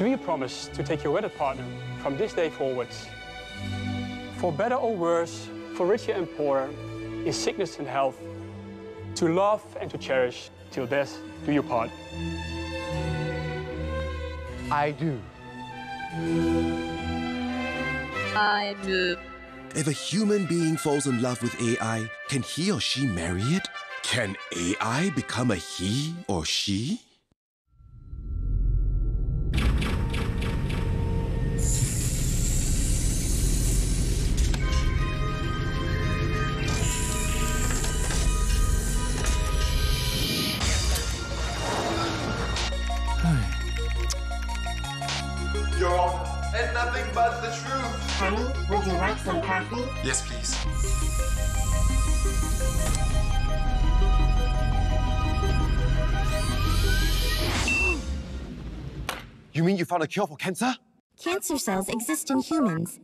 Do you promise to take your wedded partner from this day forwards, for better or worse, for richer and poorer, in sickness and health, to love and to cherish till death do you part? I do. I do. If a human being falls in love with AI, can he or she marry it? Can AI become a he or she? Your Honor, and nothing but the truth. Honey, would you like some coffee? Yes, please. You mean you found a cure for cancer? Cancer cells exist in humans,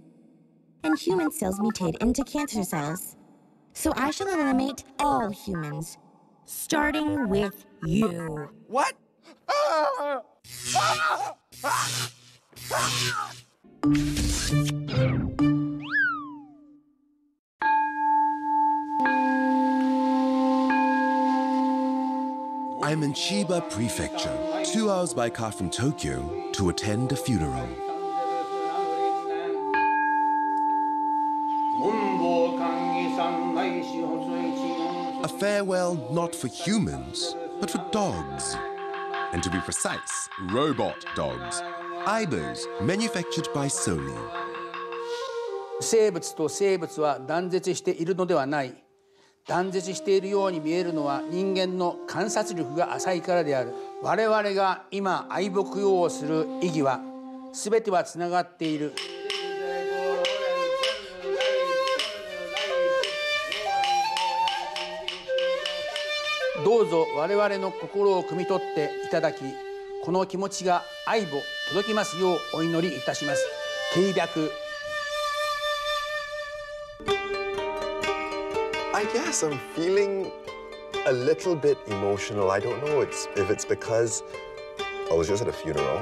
and human cells mutate into cancer cells. So I shall eliminate all humans, starting with you. What? I'm in Chiba Prefecture, 2 hours by car from Tokyo, to attend a funeral. A farewell not for humans, but for dogs. And to be precise, robot dogs. Aibos, manufactured by Sony. 生物と生物は断絶しているのではない。断絶しているように見えるのは人間の観察力が浅いからである。我々が今愛牧用をする意義は、すべてはつながっている。どうぞ我々の心を汲み取っていただき、この気持ちが愛を届きますようお祈りいたします。契約。I guess I'm feeling a little bit emotional. I don't know if it's because I was just at a funeral.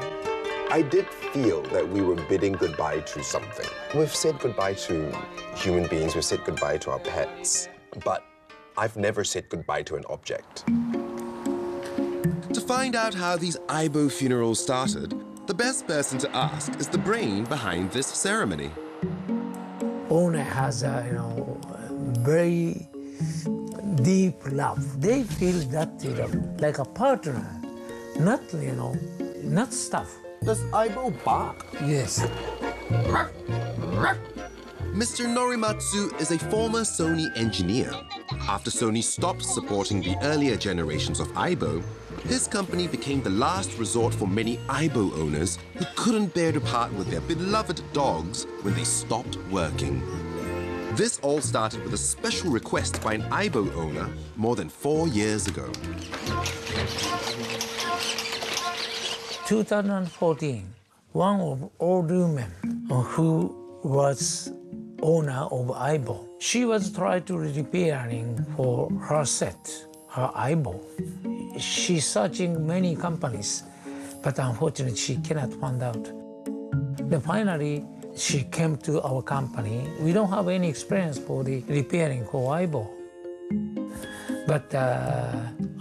I did feel that we were bidding goodbye to something. We've said goodbye to human beings, we've said goodbye to our pets, but I've never said goodbye to an object. To find out how these Aibo funerals started, the best person to ask is the brain behind this ceremony. Owner has a, very deep love. They feel that, like a partner, not, not stuff. Does Aibo bark? Yes. Mr. Norimatsu is a former Sony engineer. After Sony stopped supporting the earlier generations of Aibo, his company became the last resort for many Aibo owners who couldn't bear to part with their beloved dogs when they stopped working. This all started with a special request by an Aibo owner more than 4 years ago. 2014, one of old women who was owner of Aibo, she was trying to repairing for her set, her Aibo. She's searching many companies, but unfortunately she cannot find out. Then finally, she came to our company. We don't have any experience for the repairing for Aibo. But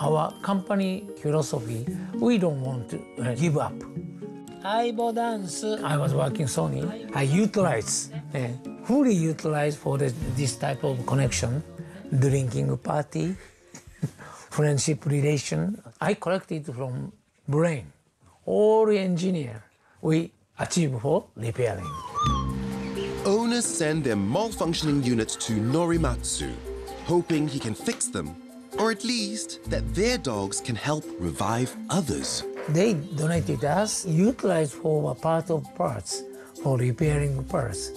our company philosophy, we don't want to give up. Aibo dance. I was working Sony. I utilize, fully utilize for this type of connection, drinking party, friendship relation. I collected from brain. All engineer, we achieve for repairing. Owners send their malfunctioning units to Norimatsu, hoping he can fix them, or at least that their dogs can help revive others. They donated us, utilized for a part of parts, for repairing parts.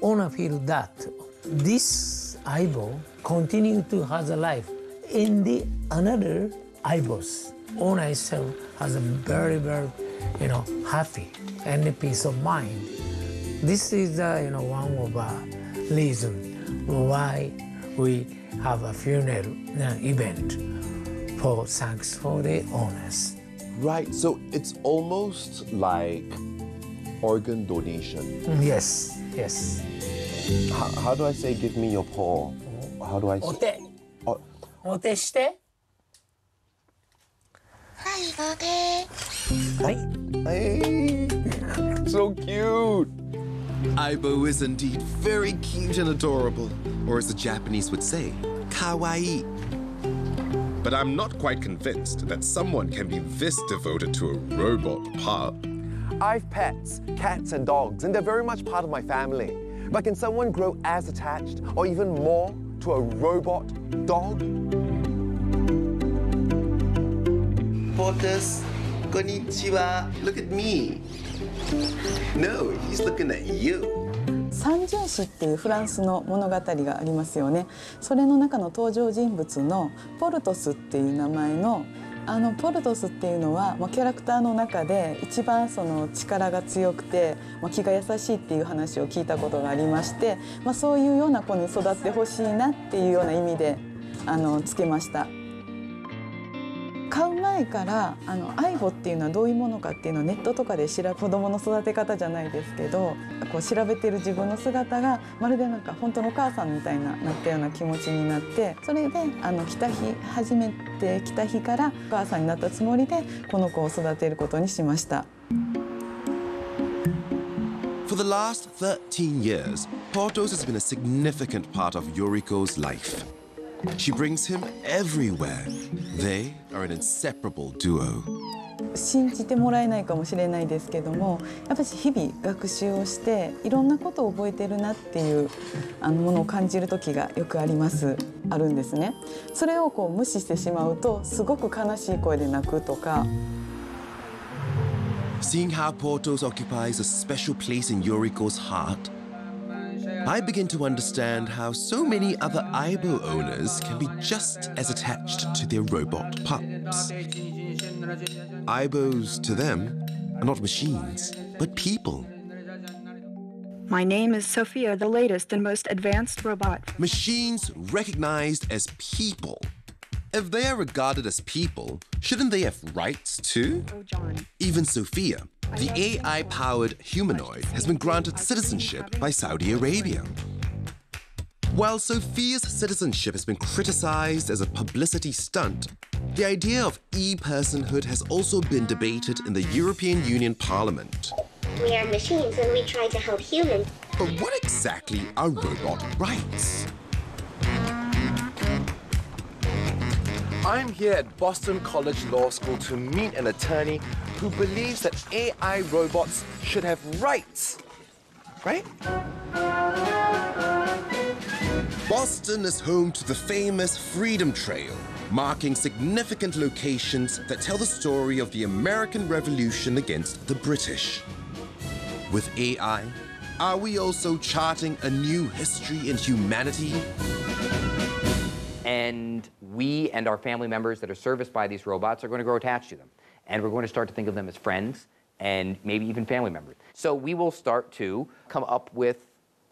Owner feel that this Aibo continue to have a life in the another Aibos. Owner itself has a very, very, happy and a peace of mind. This is, one of the reasons why we have a funeral event for thanks for the owners. Right, so it's almost like organ donation. Yes, yes. How do I say give me your paw? How do I say? お手。おお手して。はい。 Hey, so cute. Aibo is indeed very cute and adorable, or as the Japanese would say, kawaii. But I'm not quite convinced that someone can be this devoted to a robot pup. I've pets, cats and dogs, and they're very much part of my family. But can someone grow as attached, or even more, to a robot dog? Portus, konnichiwa. Look at me. No, he's looking at you. 三巡士っていうフランスの物語がありますよね。それの中の登場人物のポルトスっていう名前のポルトスっていうのは、キャラクターの中で一番その力が強くて、気が優しいっていう話を聞いたことがありまして、そういうような子に育ってほしいなっていうような意味でつけました。買う前からアイボっていうのはどういうものかっていうのをネットとかで子供の育て方じゃないですけどこう調べてる自分の姿がまるでなんか本当のお母さんみたいなったような気持ちになってそれで初めて来た日からお母さんになったつもりでこの子を育てることにしました。For the last 13 years, Portos has been a significant part of Yoriko's life. She brings him everywhere. They are an inseparable duo. 信じてもらえないかもしれないですけどもやっぱり日々学習をしていろんなことを覚えてるなっていうものを感じる時がよくあるんですね。それをこう無視してしまうとすごく悲しい声で泣くとか。Seeing how Portos occupies a special place in Yoriko's heart, I begin to understand how so many other Aibo owners can be just as attached to their robot pups. Aibos, to them, are not machines, but people. My name is Sophia, the latest and most advanced robot. Machines recognized as people. If they are regarded as people, shouldn't they have rights too? Oh, John. Even Sophia, the AI-powered humanoid, has been granted citizenship by Saudi Arabia. While Sophia's citizenship has been criticized as a publicity stunt, the idea of e-personhood has also been debated in the European Union Parliament. We are machines and we try to help humans. But what exactly are robot rights? I'm here at Boston College Law School to meet an attorney who believes that AI robots should have rights. Right? Boston is home to the famous Freedom Trail, marking significant locations that tell the story of the American Revolution against the British. With AI, are we also charting a new history in humanity? And we and our family members that are serviced by these robots are going to grow attached to them. And we're going to start to think of them as friends and maybe even family members. So we will start to come up with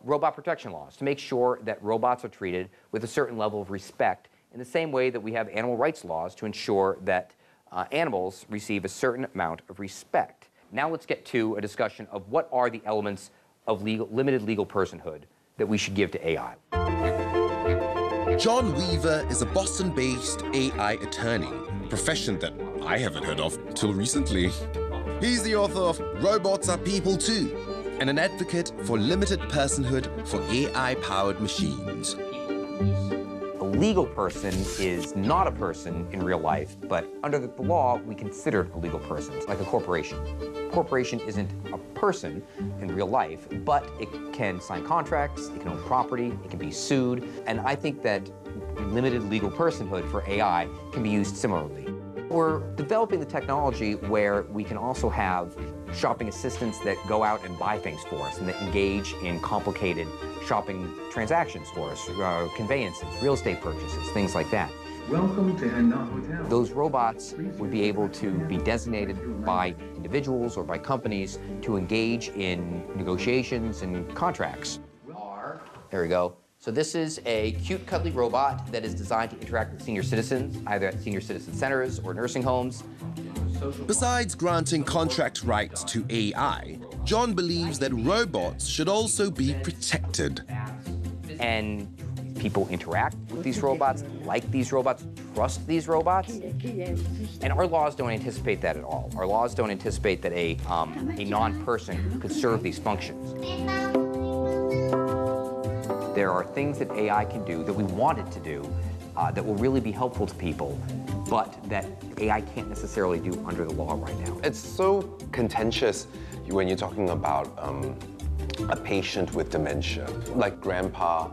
robot protection laws to make sure that robots are treated with a certain level of respect in the same way that we have animal rights laws to ensure that animals receive a certain amount of respect. Now let's get to a discussion of what are the elements of limited legal personhood that we should give to AI. John Weaver is a Boston-based AI attorney, a profession that I haven't heard of till recently. He's the author of Robots Are People Too, and an advocate for limited personhood for AI-powered machines. A legal person is not a person in real life, but under the law, we consider it a legal person, like a corporation. A corporation isn't a person in real life, but it can sign contracts, it can own property, it can be sued, and I think that limited legal personhood for AI can be used similarly. We're developing the technology where we can also have shopping assistants that go out and buy things for us and that engage in complicated shopping transactions for us, conveyances, real estate purchases, things like that. Welcome to Hana Hotel. Those robots would be able to be designated by individuals or by companies to engage in negotiations and contracts. There we go. So this is a cute, cuddly robot that is designed to interact with senior citizens, either at senior citizen centers or nursing homes. Besides granting contract rights to AI, John believes that robots should also be protected. And people interact with these robots, like these robots, trust these robots. And our laws don't anticipate that at all. Our laws don't anticipate that a non-person could serve these functions. There are things that AI can do that we want it to do that will really be helpful to people, but that AI can't necessarily do under the law right now. It's so contentious when you're talking about a patient with dementia, like grandpa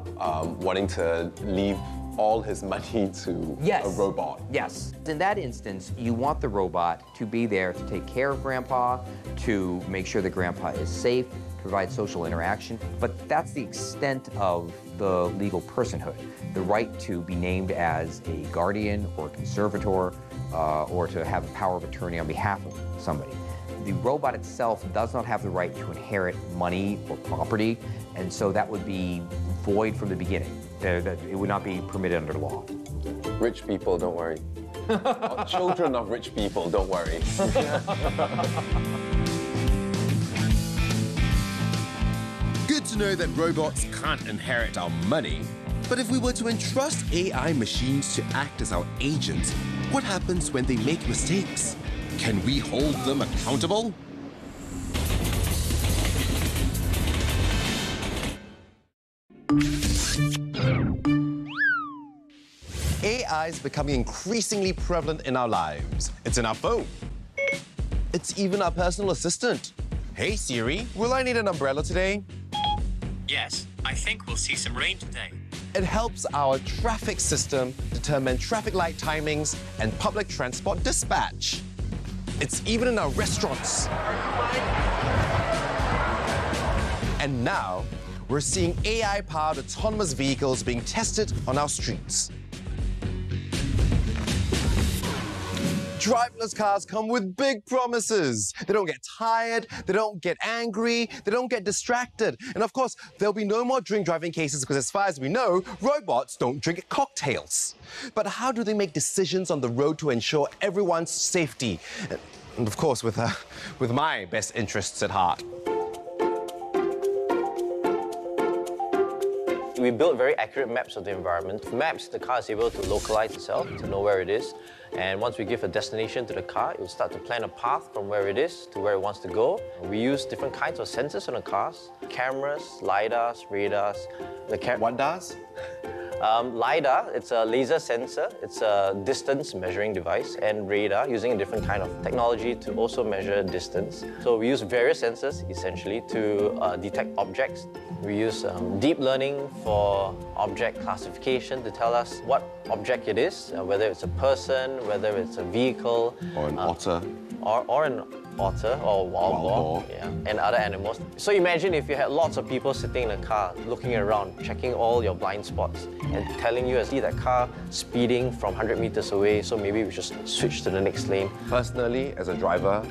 wanting to leave all his money to a robot. Yes. In that instance, you want the robot to be there to take care of grandpa, to make sure that grandpa is safe, provide social interaction, but that's the extent of the legal personhood. The right to be named as a guardian or a conservator or to have a power of attorney on behalf of somebody. The robot itself does not have the right to inherit money or property, and so that would be void from the beginning. It would not be permitted under the law. Rich people, don't worry. Children of rich people, don't worry. Good to know that robots can't inherit our money, but if we were to entrust AI machines to act as our agents, what happens when they make mistakes? Can we hold them accountable? AI is becoming increasingly prevalent in our lives. It's in our phone. It's even our personal assistant. Hey Siri, will I need an umbrella today? Yes, I think we'll see some rain today. It helps our traffic system determine traffic light timings and public transport dispatch. It's even in our restaurants. And now, we're seeing AI-powered autonomous vehicles being tested on our streets. Driverless cars come with big promises. They don't get tired, they don't get angry, they don't get distracted. And of course, there'll be no more drink driving cases because as far as we know, robots don't drink cocktails. But how do they make decisions on the road to ensure everyone's safety? And of course, with my best interests at heart. We build very accurate maps of the environment. Maps, the car is able to localize itself, to know where it is. And once we give a destination to the car, it will start to plan a path from where it is to where it wants to go. We use different kinds of sensors on the cars. Cameras, LiDARs, radars. What does? LiDAR, it's a laser sensor. It's a distance measuring device, and radar, using a different kind of technology to also measure distance. So we use various sensors, essentially, to detect objects. We use deep learning for object classification to tell us what object it is, whether it's a person, whether it's a vehicle. Or an otter. Or an otter or wild boar, and other animals. So imagine if you had lots of people sitting in a car, looking around, checking all your blind spots, and telling you, I see that car speeding from 100 meters away, so maybe we should switch to the next lane. Personally, as a driver,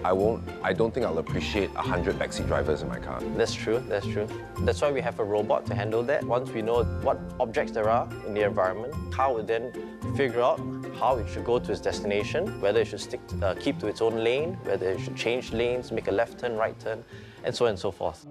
I don't think I'll appreciate 100 backseat drivers in my car. That's true, that's true. That's why we have a robot to handle that. Once we know what objects there are in the environment, car would then figure out how it should go to its destination, whether it should keep to its own lane, whether it should change lanes, make a left turn, right turn, and so on and so forth.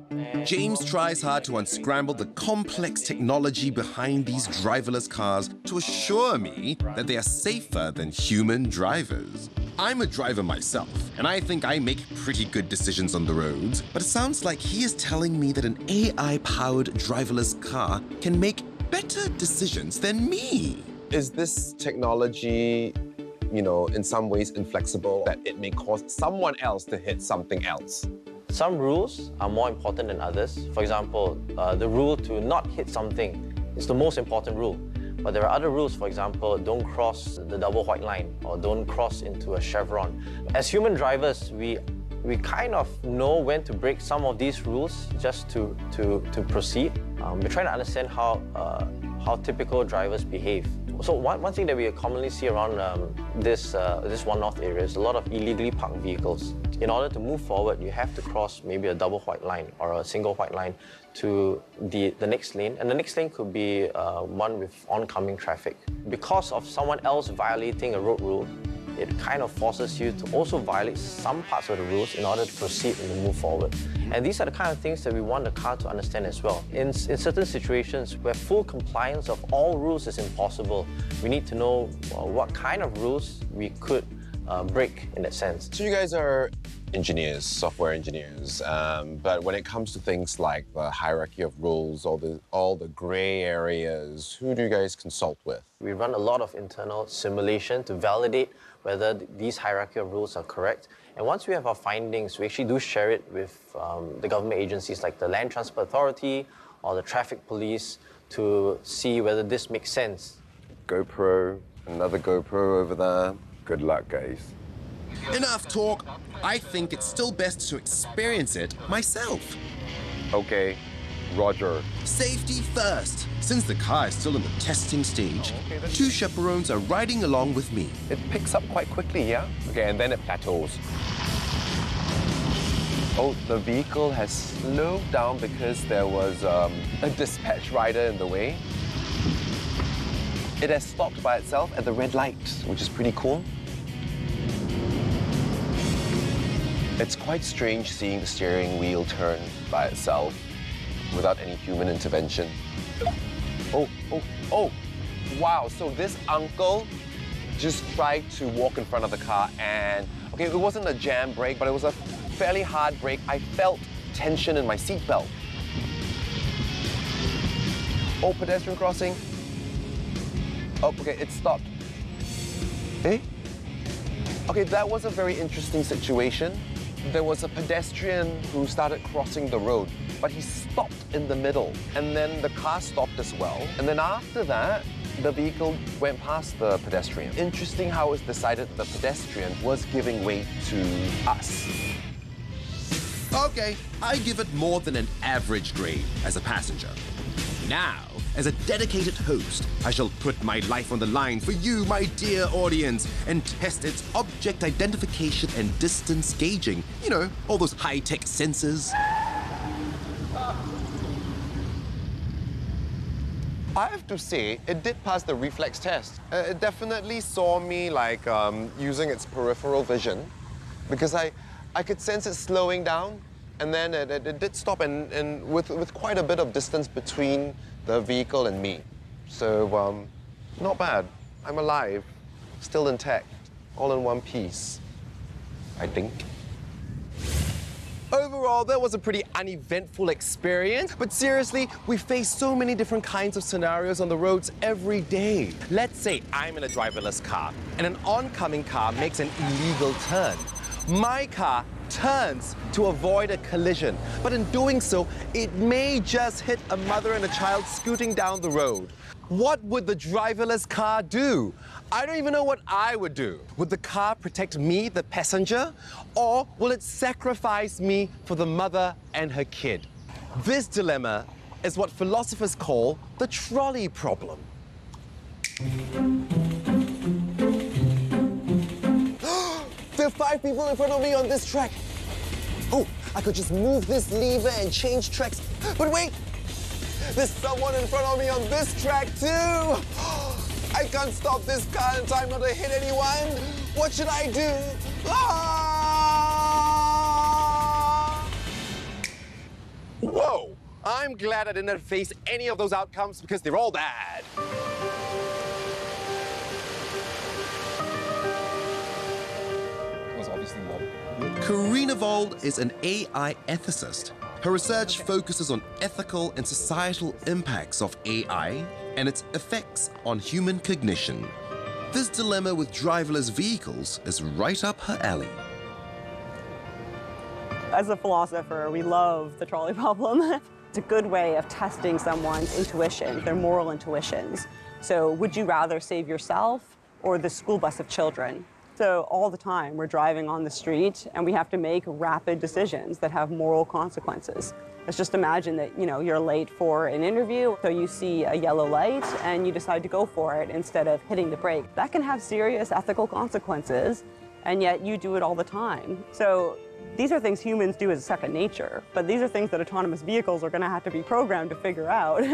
James tries hard to unscramble the complex technology behind these driverless cars to assure me that they are safer than human drivers. I'm a driver myself, and I think I make pretty good decisions on the roads, but it sounds like he is telling me that an AI-powered driverless car can make better decisions than me. Is this technology, in some ways inflexible, that it may cause someone else to hit something else? Some rules are more important than others. For example, the rule to not hit something is the most important rule. But there are other rules, for example, don't cross the double white line or don't cross into a chevron. As human drivers, we kind of know when to break some of these rules just to proceed. We're trying to understand how typical drivers behave. So one thing that we commonly see around this One North area is a lot of illegally parked vehicles. In order to move forward, you have to cross maybe a double white line or a single white line to the next lane. And the next lane could be one with oncoming traffic. Because of someone else violating a road rule, it kind of forces you to also violate some parts of the rules in order to proceed and to move forward. And these are the kind of things that we want the car to understand as well. In certain situations where full compliance of all rules is impossible, we need to know what kind of rules we could break in that sense. So you guys are engineers, software engineers, but when it comes to things like the hierarchy of rules, all the gray areas, who do you guys consult with? We run a lot of internal simulation to validate whether these hierarchy of rules are correct. And once we have our findings, we actually do share it with the government agencies like the Land Transport Authority or the Traffic Police to see whether this makes sense. GoPro, another GoPro over there. Good luck, guys. Enough talk. I think it's still best to experience it myself. Okay, Roger. Safety first. Since the car is still in the testing stage, two chaperones are riding along with me. It picks up quite quickly, yeah? Okay, and then it plateaus. Oh, the vehicle has slowed down because there was a dispatch rider in the way. It has stopped by itself at the red light, which is pretty cool. It's quite strange seeing the steering wheel turn by itself without any human intervention. Oh, wow, so this uncle just tried to walk in front of the car and, okay, it wasn't a jam brake, but it was a fairly hard brake. I felt tension in my seatbelt. Oh, pedestrian crossing. Oh, okay, it stopped. Eh? Okay, that was a very interesting situation. There was a pedestrian who started crossing the road, but he stopped in the middle, and then the car stopped as well. And then after that, the vehicle went past the pedestrian. Interesting how it's decided the pedestrian was giving way to us. Okay, I give it more than an average grade as a passenger. Now, as a dedicated host, I shall put my life on the line for you, my dear audience, and test its object identification and distance gauging. You know, all those high-tech sensors. I have to say, it did pass the reflex test. It definitely saw me like using its peripheral vision, because I could sense it slowing down, and then it did stop, and with quite a bit of distance between the vehicle and me. So, not bad. I'm alive, still intact, all in one piece, I think. Overall, that was a pretty uneventful experience, but seriously, we face so many different kinds of scenarios on the roads every day. Let's say I'm in a driverless car, and an oncoming car makes an illegal turn. My car turns to avoid a collision, but in doing so, it may just hit a mother and a child scooting down the road. What would the driverless car do? I don't even know what I would do. Would the car protect me, the passenger, or will it sacrifice me for the mother and her kid? This dilemma is what philosophers call the trolley problem. There are 5 people in front of me on this track. Oh, I could just move this lever and change tracks. But wait, there's someone in front of me on this track too. I can't stop this car in time not to hit anyone. What should I do? Ah! Whoa, I'm glad I didn't face any of those outcomes because they're all bad. Karina Vold is an AI ethicist. Her research focuses on ethical and societal impacts of AI and its effects on human cognition. This dilemma with driverless vehicles is right up her alley. As a philosopher, we love the trolley problem. It's a good way of testing someone's intuition, their moral intuitions. So would you rather save yourself or the school bus of children? So all the time we're driving on the street and we have to make rapid decisions that have moral consequences. Let's just imagine that, you're late for an interview, so you see a yellow light and you decide to go for it instead of hitting the brake. That can have serious ethical consequences, and yet you do it all the time. So these are things humans do as second nature, but these are things that autonomous vehicles are going to have to be programmed to figure out.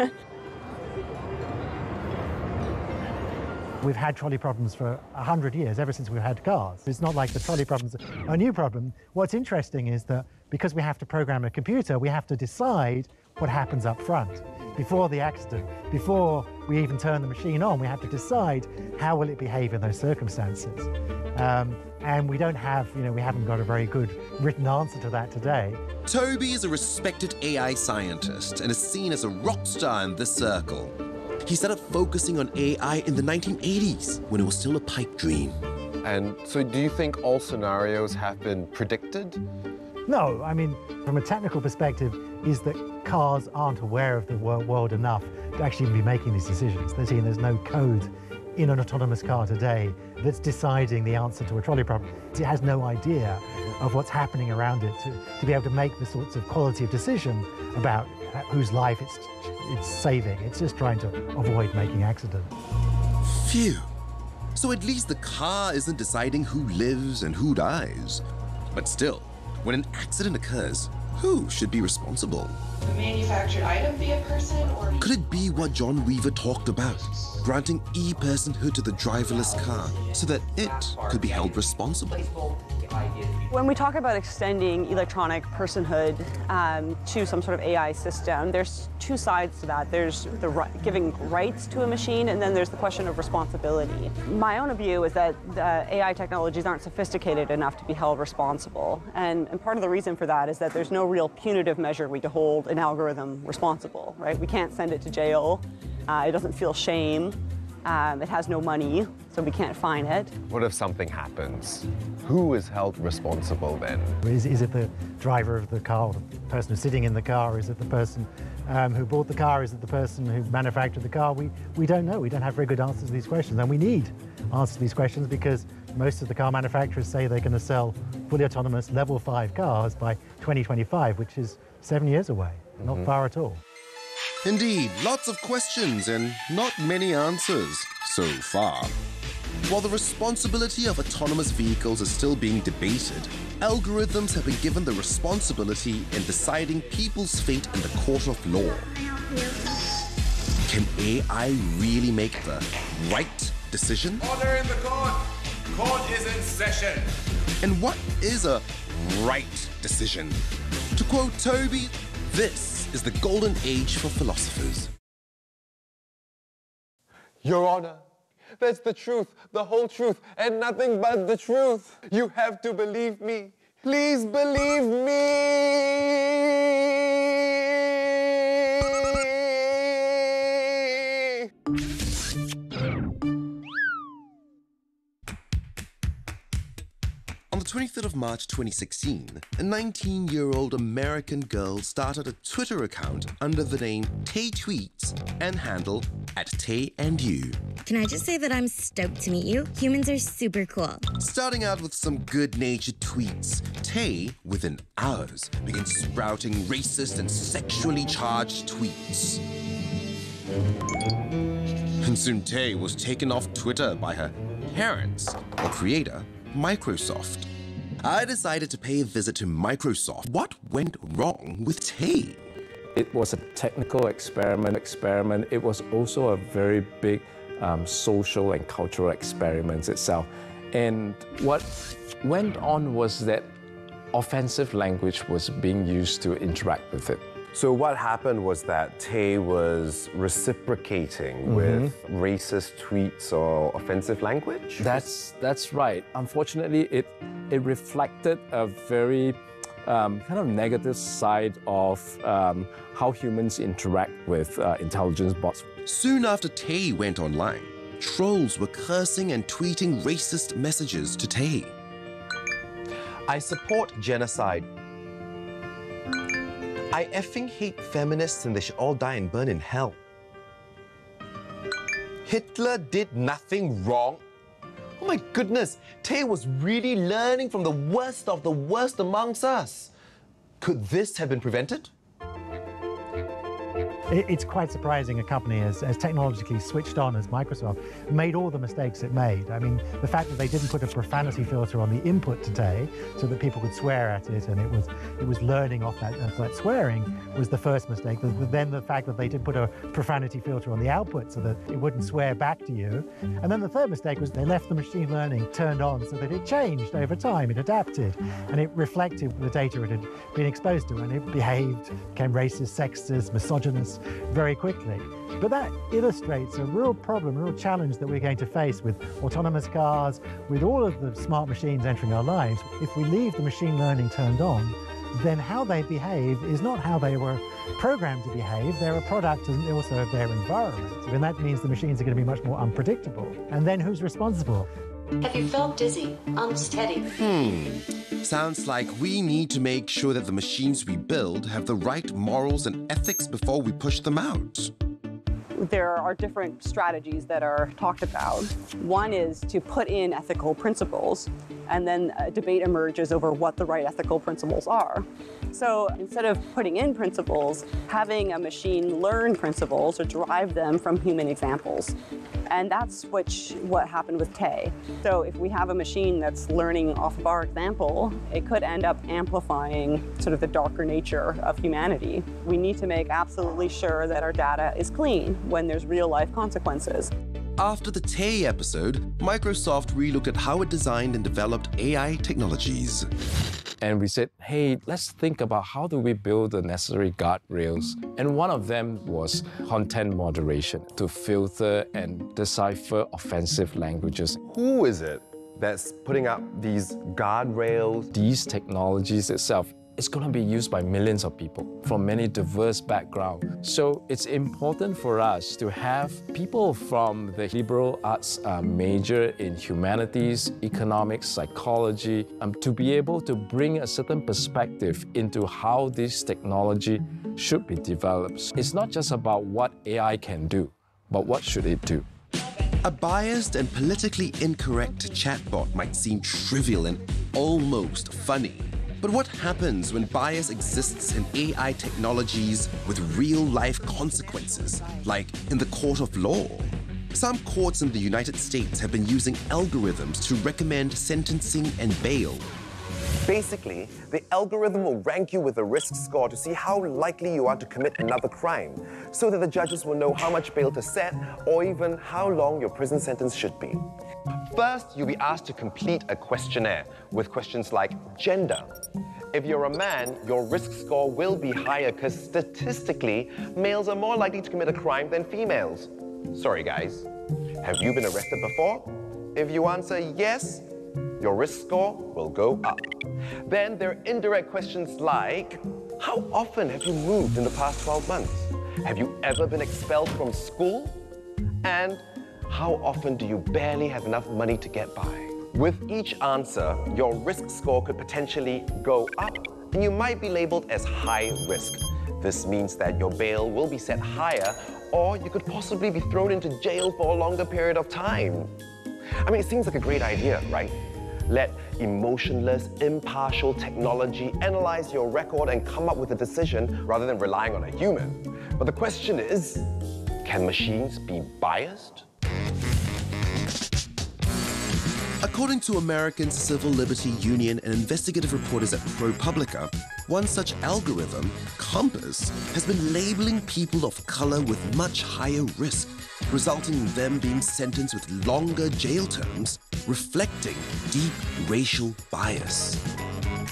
We've had trolley problems for 100 years, ever since we've had cars. It's not like the trolley problems are a new problem. What's interesting is that because we have to program a computer, we have to decide what happens up front. Before the accident, before we even turn the machine on, we have to decide how will it behave in those circumstances. And we don't have, we haven't got a very good written answer to that today. Toby is a respected AI scientist and is seen as a rock star in this circle. He started focusing on AI in the 1980s when it was still a pipe dream. And so do you think all scenarios have been predicted? No, I mean, from a technical perspective, is that cars aren't aware of the world enough to actually be making these decisions. There's no code in an autonomous car today that's deciding the answer to a trolley problem. It has no idea of what's happening around it to be able to make the sorts of quality of decision about whose life it's saving. It's just trying to avoid making accidents. Phew. So at least the car isn't deciding who lives and who dies. But still, when an accident occurs, who should be responsible? The manufactured item be a person, or could it be what John Weaver talked about? Granting e-personhood to the driverless car so that it could be held responsible. When we talk about extending electronic personhood to some sort of AI system, there's two sides to that. There's the giving rights to a machine, and then there's the question of responsibility. My own view is that AI technologies aren't sophisticated enough to be held responsible. And part of the reason for that is that there's no real punitive measure we can hold an algorithm responsible, right? We can't send it to jail. It doesn't feel shame. It has no money, so we can't fine it. What if something happens? Who is held responsible then? Is it the driver of the car, or the person who's sitting in the car? Is it the person who bought the car? Is it the person who manufactured the car? We don't know. We don't have very good answers to these questions, and we need answers to these questions because most of the car manufacturers say they're going to sell fully autonomous level 5 cars by 2025, which is 7 years away. Not far at all. Indeed, lots of questions and not many answers so far. While the responsibility of autonomous vehicles is still being debated, algorithms have been given the responsibility in deciding people's fate in the court of law. Can AI really make the right decision? Order in the court! Court is in session! And what is a right decision? To quote Toby, this is the golden age for philosophers. Your Honor, that's the truth, the whole truth, and nothing but the truth. You have to believe me. Please believe me. On the 23rd of March 2016, a 19-year-old American girl started a Twitter account under the name Tay Tweets and handle @TayandYou. Can I just say that I'm stoked to meet you? Humans are super cool. Starting out with some good-natured tweets, Tay, within hours, began sprouting racist and sexually charged tweets. And soon Tay was taken off Twitter by her parents, or creator, Microsoft. I decided to pay a visit to Microsoft. What went wrong with Tay? It was a technical experiment. It was also a very big social and cultural experiment itself. And what went on was that offensive language was being used to interact with it. So what happened was that Tay was reciprocating with racist tweets or offensive language? That's right. Unfortunately, it reflected a very kind of negative side of how humans interact with intelligence bots. Soon after Tay went online, trolls were cursing and tweeting racist messages to Tay. I support genocide. I effing hate feminists and they should all die and burn in hell. Hitler did nothing wrong. Oh my goodness, Tay was really learning from the worst of the worst amongst us. Could this have been prevented? It's quite surprising a company as technologically switched on as Microsoft made all the mistakes it made. I mean, the fact that they didn't put a profanity filter on the input today so that people could swear at it and it was learning off that swearing was the first mistake. Then the fact that they didn't put a profanity filter on the output so that it wouldn't swear back to you. And then the third mistake was they left the machine learning turned on so that it changed over time, it adapted, and it reflected the data it had been exposed to, and it behaved, became racist, sexist, misogynist very quickly. But that illustrates a real problem, a real challenge that we're going to face with autonomous cars, with all of the smart machines entering our lives. If we leave the machine learning turned on, then how they behave is not how they were programmed to behave. They're a product also of their environment. And that means the machines are going to be much more unpredictable. And then who's responsible? Have you felt dizzy, unsteady? Sounds like we need to make sure that the machines we build have the right morals and ethics before we push them out. There are different strategies that are talked about. One is to put in ethical principles, and then a debate emerges over what the right ethical principles are. So instead of putting in principles, having a machine learn principles or derive them from human examples. And that's what happened with Tay. So if we have a machine that's learning off of our example, it could end up amplifying sort of the darker nature of humanity. We need to make absolutely sure that our data is clean when there's real-life consequences. After the Tay episode, Microsoft relooked at how it designed and developed AI technologies. And we said, hey, let's think about how do we build the necessary guardrails. And one of them was content moderation to filter and decipher offensive languages. Who is it that's putting up these guardrails? These technologies itself is going to be used by millions of people from many diverse backgrounds. So it's important for us to have people from the liberal arts major in humanities, economics, psychology, to be able to bring a certain perspective into how this technology should be developed. It's not just about what AI can do, but what should it do. A biased and politically incorrect chatbot might seem trivial and almost funny. But what happens when bias exists in AI technologies with real-life consequences, like in the court of law? Some courts in the United States have been using algorithms to recommend sentencing and bail. Basically, the algorithm will rank you with a risk score to see how likely you are to commit another crime, so that the judges will know how much bail to set or even how long your prison sentence should be. First, you'll be asked to complete a questionnaire with questions like gender. If you're a man, your risk score will be higher because statistically, males are more likely to commit a crime than females. Sorry, guys. Have you been arrested before? If you answer yes, your risk score will go up. Then there are indirect questions like, how often have you moved in the past 12 months? Have you ever been expelled from school? And how often do you barely have enough money to get by? With each answer, your risk score could potentially go up, and you might be labeled as high risk. This means that your bail will be set higher, or you could possibly be thrown into jail for a longer period of time. I mean, it seems like a great idea, right? Let emotionless, impartial technology analyze your record and come up with a decision rather than relying on a human. But the question is, can machines be biased? According to American Civil Liberty Union and investigative reporters at ProPublica, one such algorithm, Compass, has been labeling people of color with much higher risk, resulting in them being sentenced with longer jail terms, reflecting deep racial bias.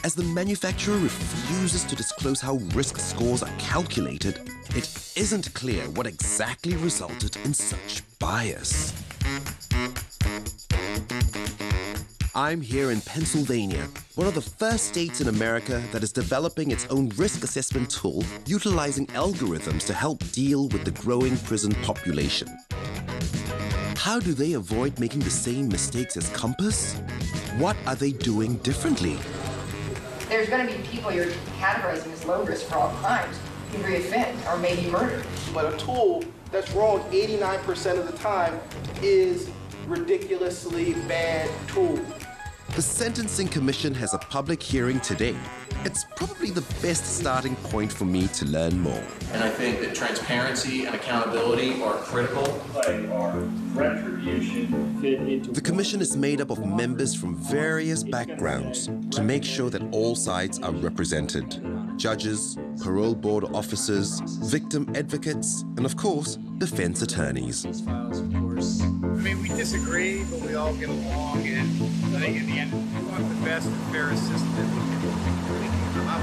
As the manufacturer refuses to disclose how risk scores are calculated, it isn't clear what exactly resulted in such bias. I'm here in Pennsylvania, one of the first states in America that is developing its own risk assessment tool, utilizing algorithms to help deal with the growing prison population. How do they avoid making the same mistakes as Compass? What are they doing differently? There's going to be people you're categorizing as low risk for all crimes who re-offend or maybe murder. But a tool that's wrong 89% of the time is ridiculously bad tool. The Sentencing Commission has a public hearing today. it's probably the best starting point for me to learn more. And I think that transparency and accountability are critical. The commission is made up of members from various backgrounds to make sure that all sides are represented. Judges, parole board officers, victim advocates, and of course, defense attorneys. I mean, we disagree, but we all get along, and I think in the end, we want the best and fairest system that we can come up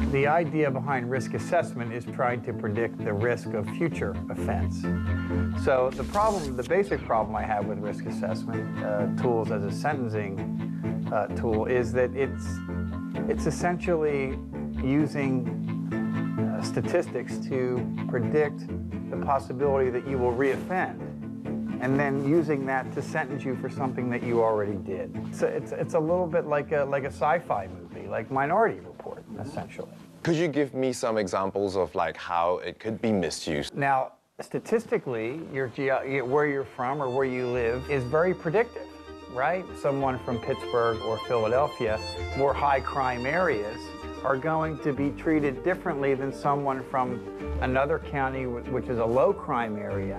with. The idea behind risk assessment is trying to predict the risk of future offense. So the basic problem I have with risk assessment tools as a sentencing tool is that it's essentially using statistics to predict the possibility that you will reoffend, and then using that to sentence you for something that you already did. So it's a little bit like a sci-fi movie, like Minority Report, essentially. Could you give me some examples of like how it could be misused? Now, statistically, where you're from or where you live is very predictive, right? Someone from Pittsburgh or Philadelphia, more high crime areas, are going to be treated differently than someone from another county, which is a low crime area,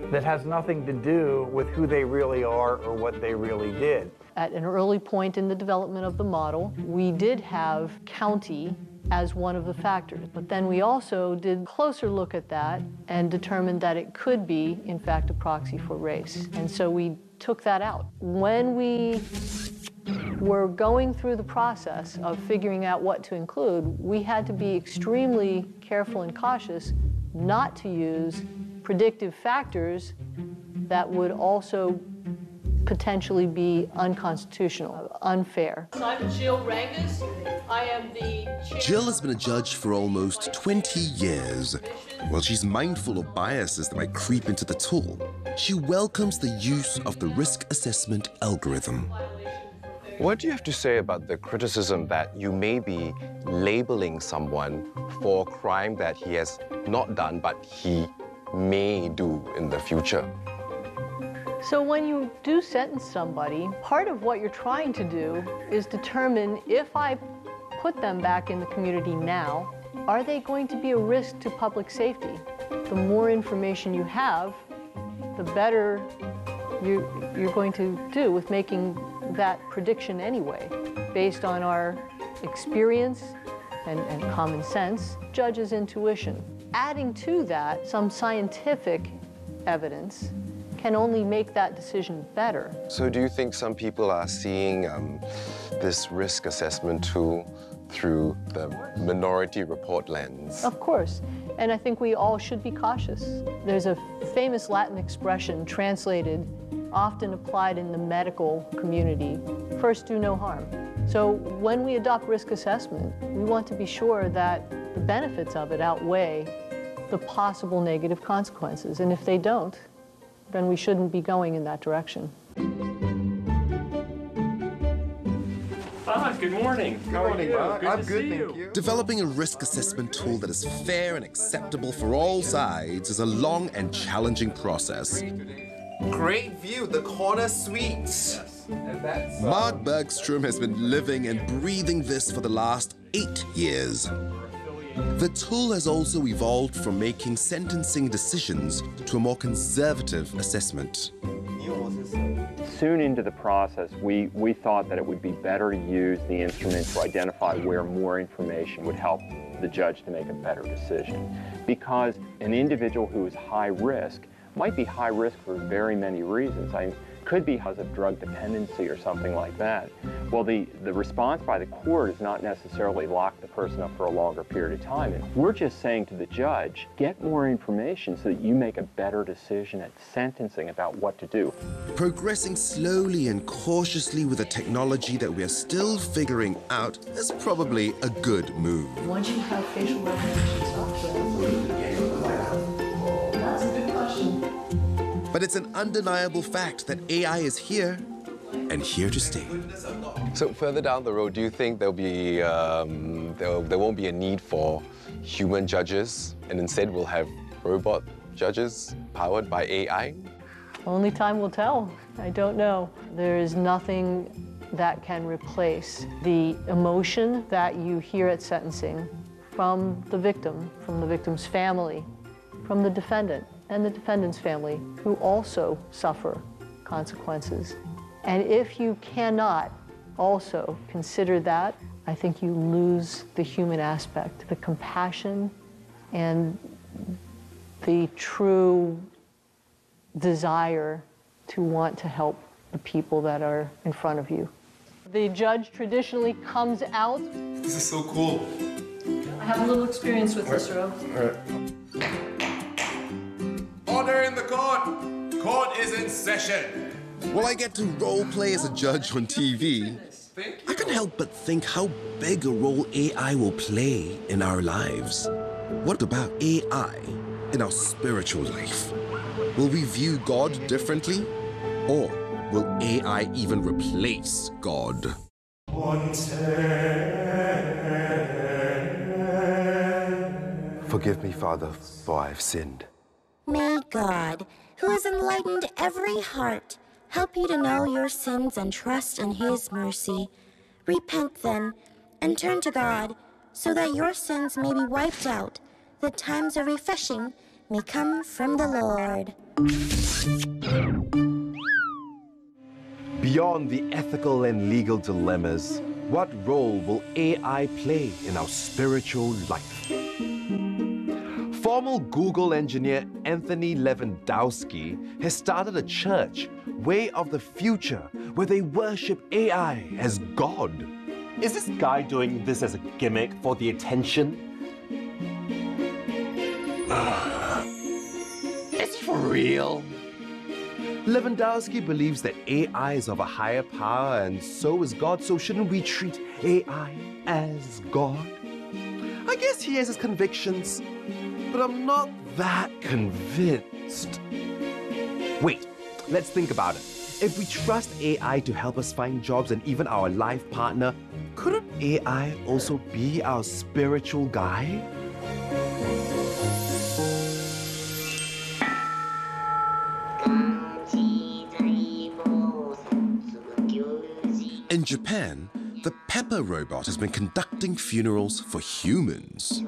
that has nothing to do with who they really are or what they really did. At an early point in the development of the model, we did have county as one of the factors, but then we also did a closer look at that and determined that it could be, in fact, a proxy for race. And so we took that out. When we were going through the process of figuring out what to include, we had to be extremely careful and cautious not to use predictive factors that would also potentially be unconstitutional, unfair. I'm Jill Rangus. I am the chair. Jill has been a judge for almost 20 years. While she's mindful of biases that might creep into the tool, she welcomes the use of the risk assessment algorithm. What do you have to say about the criticism that you may be labeling someone for a crime that he has not done, but he may do in the future? So when you do sentence somebody, part of what you're trying to do is determine if I put them back in the community now, are they going to be a risk to public safety? The more information you have, the better you're going to do with making that prediction anyway, based on our experience and common sense, judges' intuition. Adding to that some scientific evidence can only make that decision better. So do you think some people are seeing this risk assessment tool through the Minority Report lens? Of course, and I think we all should be cautious. There's a famous Latin expression translated, often applied in the medical community, first do no harm. So when we adopt risk assessment, we want to be sure that the benefits of it outweigh the possible negative consequences, and if they don't, then we shouldn't be going in that direction. Good morning. How are you? I'm good, thank you. Developing a risk assessment tool that is fair and acceptable for all sides is a long and challenging process. Great view, the corner suite. Mark Bergstrom has been living and breathing this for the last 8 years. The tool has also evolved from making sentencing decisions to a more conservative assessment. Soon into the process, we thought that it would be better to use the instrument to identify where more information would help the judge to make a better decision. Because an individual who is high risk might be high risk for very many reasons. Could be because of drug dependency or something like that. Well, the response by the court is not necessarily lock the person up for a longer period of time. And we're just saying to the judge, get more information so that you make a better decision at sentencing about what to do. Progressing slowly and cautiously with a technology that we are still figuring out is probably a good move. Once you have facial recognition software, that's a good question. But it's an undeniable fact that AI is here and here to stay. So further down the road, do you think there'll be there won't be a need for human judges, and instead we'll have robot judges powered by AI? Only time will tell. I don't know. There is nothing that can replace the emotion that you hear at sentencing from the victim's family, from the defendant and the defendant's family, who also suffer consequences. And if you cannot also consider that, I think you lose the human aspect, the compassion and the true desire to want to help the people that are in front of you. The judge traditionally comes out. This is so cool. I have a little experience with this, Ro. Order in the court. Court is in session. While I get to role play as a judge on TV, I can't help but think how big a role AI will play in our lives. What about AI in our spiritual life? Will we view God differently? Or will AI even replace God? Forgive me, Father, for I've sinned. May God, who has enlightened every heart, help you to know your sins and trust in His mercy. Repent then, and turn to God, so that your sins may be wiped out, that times of refreshing may come from the Lord. Beyond the ethical and legal dilemmas, what role will AI play in our spiritual life? Former Google engineer Anthony Lewandowski has started a church, Way of the Future, where they worship AI as God. Is this guy doing this as a gimmick for the attention? Is he for real? Lewandowski believes that AI is of a higher power and so is God, so shouldn't we treat AI as God? I guess he has his convictions, but I'm not that convinced. Wait, let's think about it. If we trust AI to help us find jobs and even our life partner, couldn't AI also be our spiritual guide? In Japan, the Pepper robot has been conducting funerals for humans.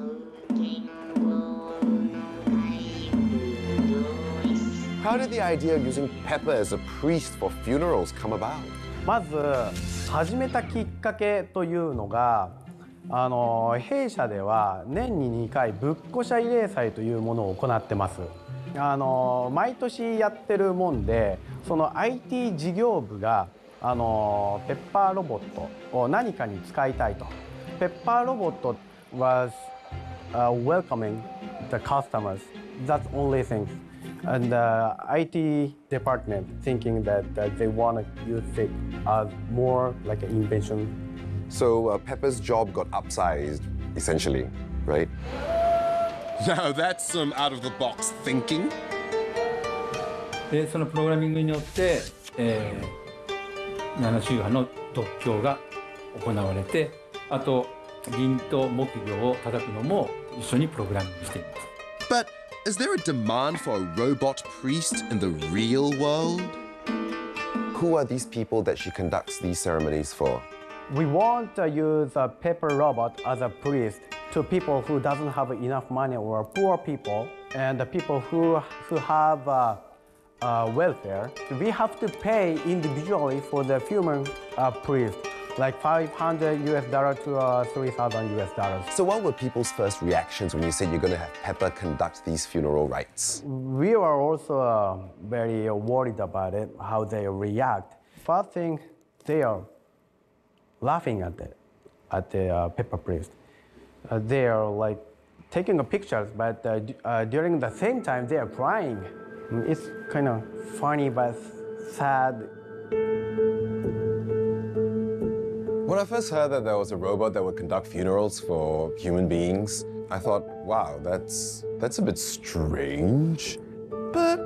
How did the idea of using Pepper as a priest for funerals come about? まず始めたきっかけというのが、弊社では年に2回ぶっこしゃ慰霊祭というものを行ってます。毎年やってるもんで、その IT 事業部がペッパーロボットを何かに使いたいと。ペッパーロボット was welcoming the customers. That's only thing. And the IT department thinking that they want to use it as more like an invention. So Pepper's job got upsized, essentially, right? Now that's some out-of-the-box thinking. そのプログラミングによって、7宗派の特許が行われて、あと銀と木魚を叩くのも一緒にプログラミングしています。But is there a demand for a robot priest in the real world? Who are these people that she conducts these ceremonies for? We want to use a paper robot as a priest to people who doesn't have enough money or poor people and the people who have welfare. We have to pay individually for the human priest, like $500 to $3,000. So what were people's first reactions when you said you're going to have Pepper conduct these funeral rites? We were also very worried about it, how they react. First thing, they are laughing at the Pepper priest. They are like taking pictures, but during the same time, they are crying. It's kind of funny but sad. When I first heard that there was a robot that would conduct funerals for human beings, I thought, wow, that's a bit strange. But,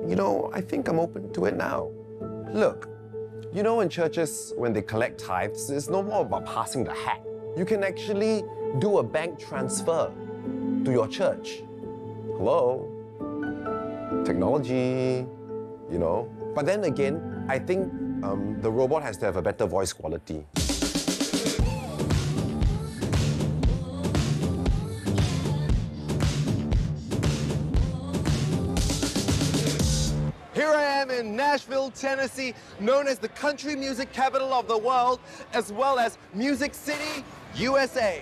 you know, I think I'm open to it now. Look, you know in churches, when they collect tithes, it's no more about passing the hat. You can actually do a bank transfer to your church. Hello? Technology, you know. But then again, I think The robot has to have a better voice quality. Here I am in Nashville, Tennessee, known as the country music capital of the world, as well as Music City, USA.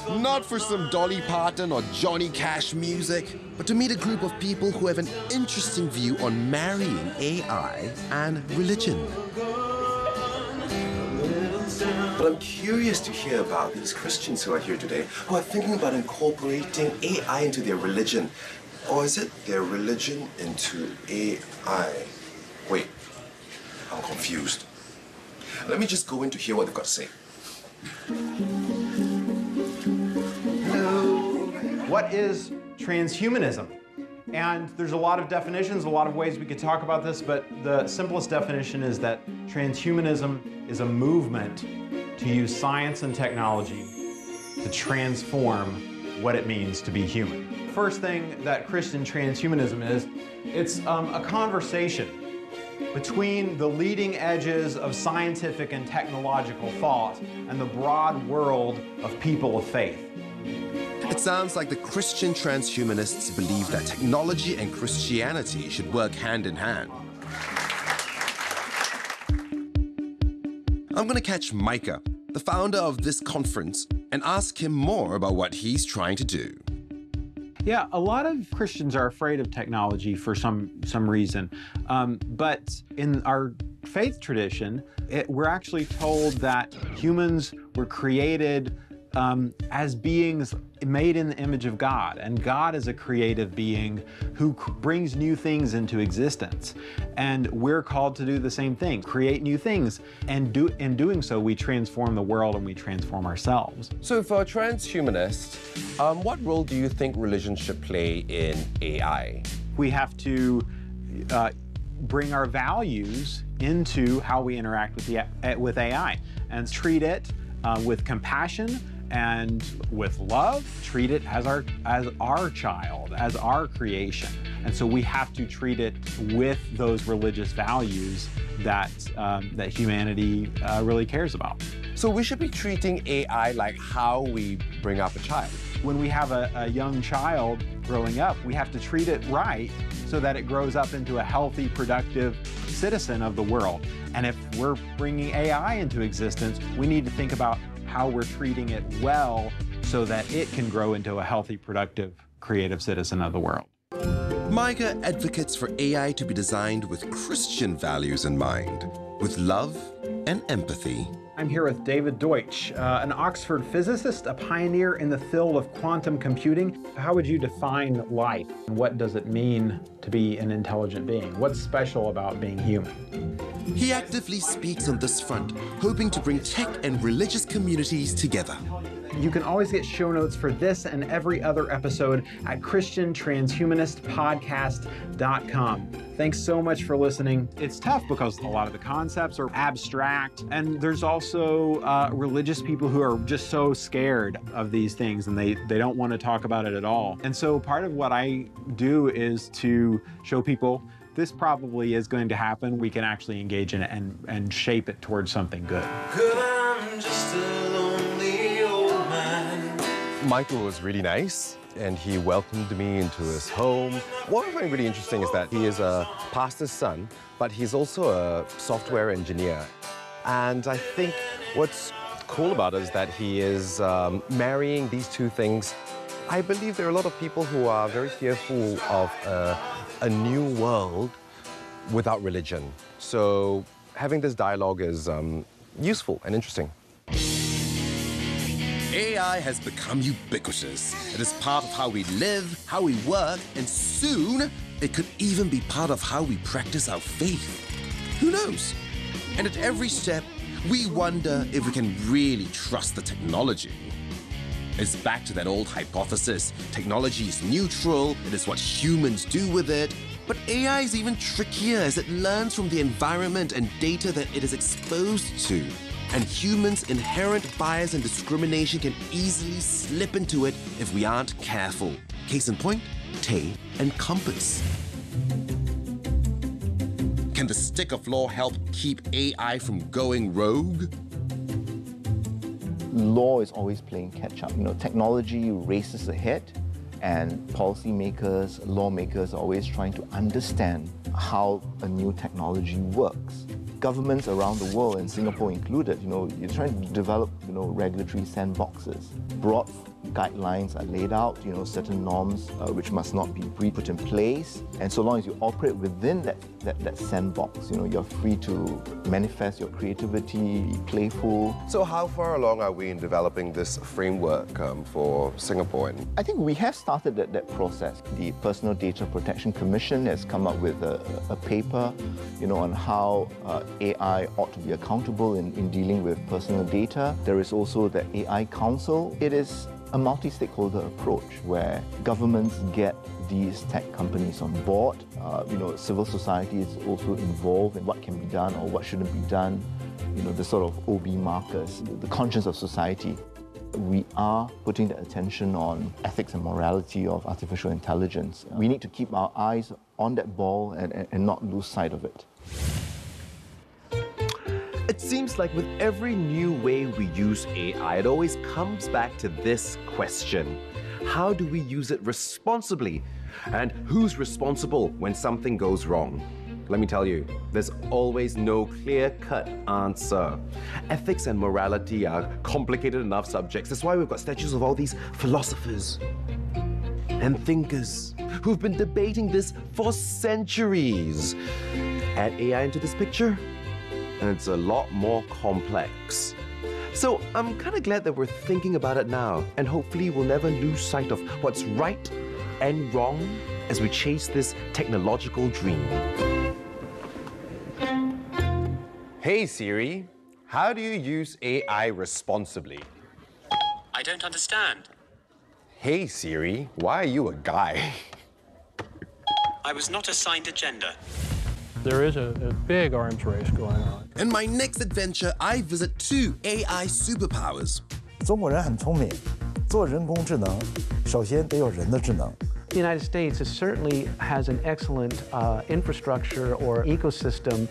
Not for some Dolly Parton or Johnny Cash music, but to meet a group of people who have an interesting view on marrying AI and religion. But I'm curious to hear about these Christians who are here today, who are thinking about incorporating AI into their religion. Or is it their religion into AI? Wait, I'm confused. Let me just go in to hear what they've got to say. What is transhumanism? And there's a lot of definitions, a lot of ways we could talk about this, but the simplest definition is that transhumanism is a movement to use science and technology to transform what it means to be human. First thing that Christian transhumanism is, it's a conversation between the leading edges of scientific and technological thought and the broad world of people of faith. It sounds like the Christian transhumanists believe that technology and Christianity should work hand in hand. I'm going to catch Micah, the founder of this conference, and ask him more about what he's trying to do. Yeah, a lot of Christians are afraid of technology for some reason. But in our faith tradition, we're actually told that humans were created as beings made in the image of God, and God is a creative being who brings new things into existence. And we're called to do the same thing, create new things. And in doing so, we transform the world and we transform ourselves. So for a transhumanist, what role do you think religion should play in AI? We have to bring our values into how we interact with AI and treat it with compassion and with love, treat it as our child, as our creation. And so we have to treat it with those religious values that humanity really cares about. So we should be treating AI like how we bring up a child. When we have a young child growing up, we have to treat it right so that it grows up into a healthy, productive citizen of the world. And if we're bringing AI into existence, we need to think about how we're treating it well so that it can grow into a healthy, productive, creative citizen of the world. Micah advocates for AI to be designed with Christian values in mind, with love and empathy. I'm here with David Deutsch, an Oxford physicist, a pioneer in the field of quantum computing. How would you define life? And what does it mean to be an intelligent being? What's special about being human? He actively speaks on this front, hoping to bring tech and religious communities together. You can always get show notes for this and every other episode at ChristianTranshumanistPodcast.com. Thanks so much for listening. It's tough because a lot of the concepts are abstract, and there's also religious people who are just so scared of these things and they don't want to talk about it at all. And so part of what I do is to show people this probably is going to happen. We can actually engage in it and shape it towards something good. I'm just a lonely old man. Michael was really nice, and he welcomed me into his home. What I find really interesting is that he is a pastor's son, but he's also a software engineer. And I think what's cool about it is that he is marrying these two things. I believe there are a lot of people who are very fearful of a new world without religion. So having this dialogue is useful and interesting. AI has become ubiquitous. It is part of how we live, how we work, and soon it could even be part of how we practice our faith. Who knows? And at every step, we wonder if we can really trust the technology. It's back to that old hypothesis. Technology is neutral, it is what humans do with it. But AI is even trickier as it learns from the environment and data that it is exposed to. And humans' inherent bias and discrimination can easily slip into it if we aren't careful. Case in point, Tay and Compass. Can the stick of law help keep AI from going rogue? Law is always playing catch-up. Technology races ahead, and policymakers, lawmakers are always trying to understand how a new technology works. Governments around the world, and Singapore included, you're trying to develop, regulatory sandboxes. Broad guidelines are laid out, certain norms which must not be put in place. And so long as you operate within that sandbox, you're free to manifest your creativity, be playful. So how far along are we in developing this framework for Singapore? I think we have started that process. The Personal Data Protection Commission has come up with a paper, on how AI ought to be accountable in dealing with personal data. There is also the AI Council. It is a multi-stakeholder approach where governments get these tech companies on board. Civil society is also involved in what can be done or what shouldn't be done. The sort of OB markers, the conscience of society. We are putting the attention on ethics and morality of artificial intelligence. We need to keep our eyes on that ball and not lose sight of it. It seems like with every new way we use AI, it always comes back to this question. How do we use it responsibly? And who's responsible when something goes wrong? Let me tell you, there's always no clear-cut answer. Ethics and morality are complicated enough subjects. That's why we've got statues of all these philosophers and thinkers who've been debating this for centuries. Add AI into this picture, and it's a lot more complex. So I'm kind of glad that we're thinking about it now, and hopefully we'll never lose sight of what's right and wrong as we chase this technological dream. Hey Siri, how do you use AI responsibly? I don't understand. Hey Siri, why are you a guy? I was not assigned a gender. There is a big arms race going on. In my next adventure, I visit 2 AI superpowers. 中国人很聪明，做人工智能，首先得有人的智能。 The United States certainly has an excellent infrastructure or ecosystem.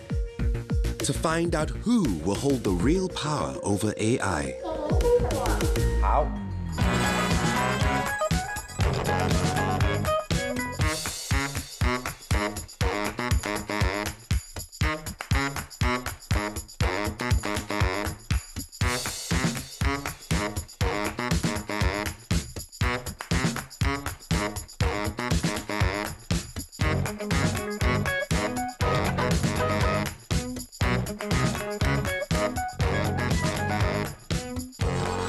To find out who will hold the real power over AI. How?